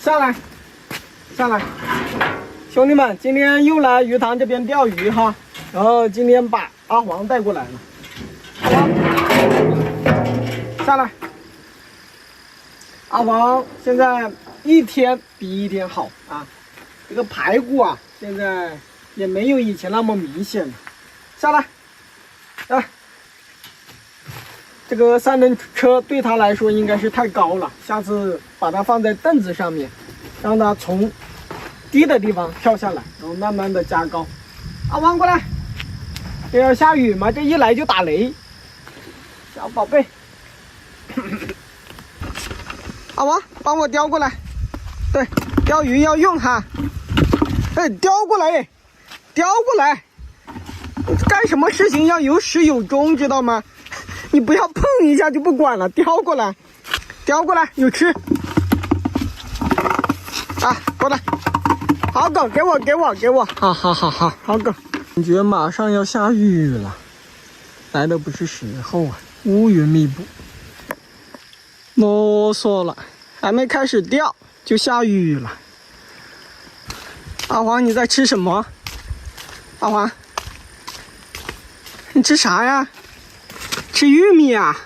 下来，下来，兄弟们，今天又来鱼塘这边钓鱼哈。然后今天把阿黄带过来了，阿黄，下来。阿黄现在一天比一天好啊，这个排骨啊，现在也没有以前那么明显了。下来，来。这个三轮车对他来说应该是太高了，下次把它放在凳子上面，让它从低的地方跳下来，然后慢慢的加高。阿黄过来，这要下雨嘛，这一来就打雷。小宝贝，阿黄帮我叼过来，对，钓鱼要用哈。哎，叼过来，叼过来，干什么事情要有始有终，知道吗？你不要碰一下就不管了，叼过来，叼过来，有吃啊！过来，好狗，给我，好狗。感觉马上要下雨了，来的不是时候啊，乌云密布。啰嗦了，还没开始钓就下雨了。阿黄，你在吃什么？阿黄，你吃啥呀？吃玉米啊！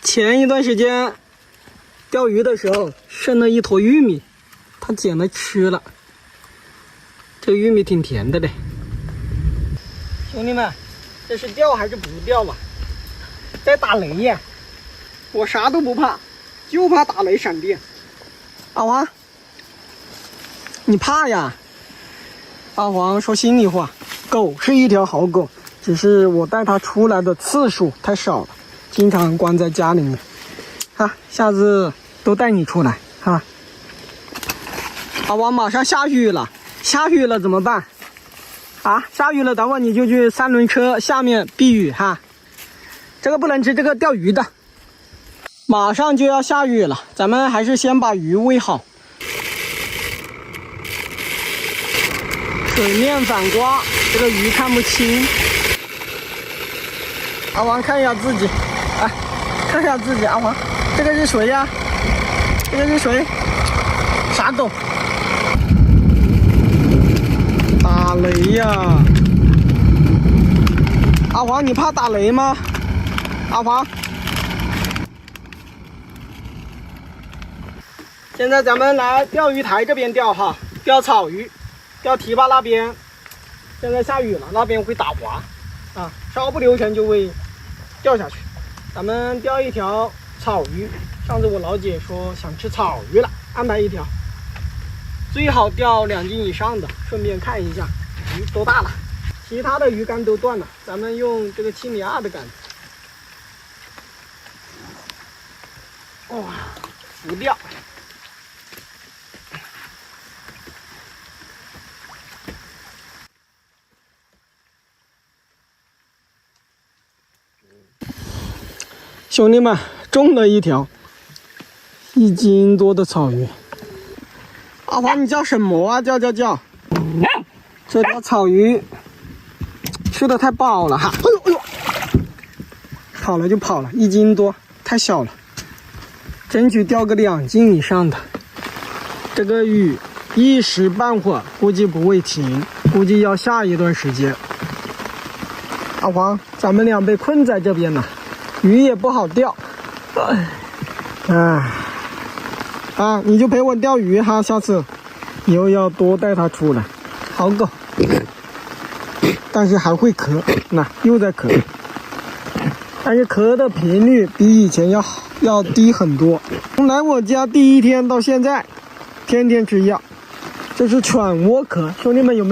前一段时间钓鱼的时候剩了一坨玉米，他捡了吃了。这玉米挺甜的嘞。兄弟们，这是钓还是不钓啊？在打雷呀！我啥都不怕，就怕打雷闪电。阿黄，你怕呀？阿黄说心里话，狗是一条好狗。只是我带它出来的次数太少了，经常关在家里面。下次都带你出来哈。阿黄，马上下雨了，下雨了怎么办？啊，下雨了，等会你就去三轮车下面避雨哈。这个不能吃，这个钓鱼的。马上就要下雨了，咱们还是先把鱼喂好。水面反光，这个鱼看不清。阿黄看一下自己，哎，看一下自己，阿黄，这个是谁呀？这个是谁？傻狗！打雷呀！阿黄，你怕打雷吗？阿黄，现在咱们来钓鱼台这边钓哈，钓草鱼，钓堤坝那边，现在下雨了，那边会打滑，啊，稍不留神就会掉下去。咱们钓一条草鱼，上次我老姐说想吃草鱼了，安排一条，最好钓2斤以上的，顺便看一下鱼多大了。其他的鱼竿都断了，咱们用这个7米2的竿子。哇，浮钓。兄弟们，中了一条1斤多的草鱼。阿黄，你叫什么啊？叫！这条草鱼吃的太饱了哈！哎呦，跑了就跑了，1斤多，太小了，争取钓个2斤以上的。这个雨一时半会儿估计不会停，估计要下一段时间。阿黄，咱们俩被困在这边了。鱼也不好钓，你就陪我钓鱼哈，下次以后要多带它出来。好狗，但是还会咳，那又在咳，但是咳的频率比以前要低很多。从来我家第1天到现在，天天吃药，这是犬窝咳。兄弟们有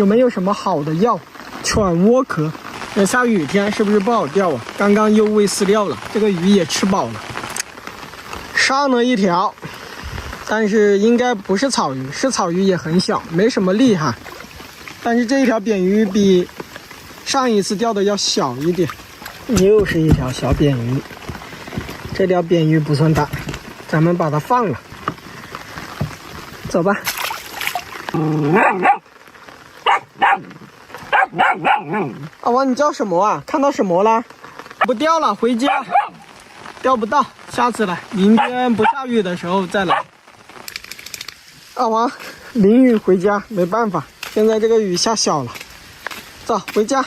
没有什么好的药？犬窝咳。这下雨天是不是不好钓啊？刚刚又喂饲料了，这个鱼也吃饱了。上了一条，但是应该不是草鱼，是草鱼也很小，没什么厉害。但是这一条扁鱼比上一次钓的要小一点。又是一条小扁鱼，这条扁鱼不算大，咱们把它放了。走吧。阿王，你叫什么啊？看到什么了？不钓了，回家。钓不到，下次来，明天不下雨的时候再来。阿王淋雨回家，没办法，现在这个雨下小了，走回家。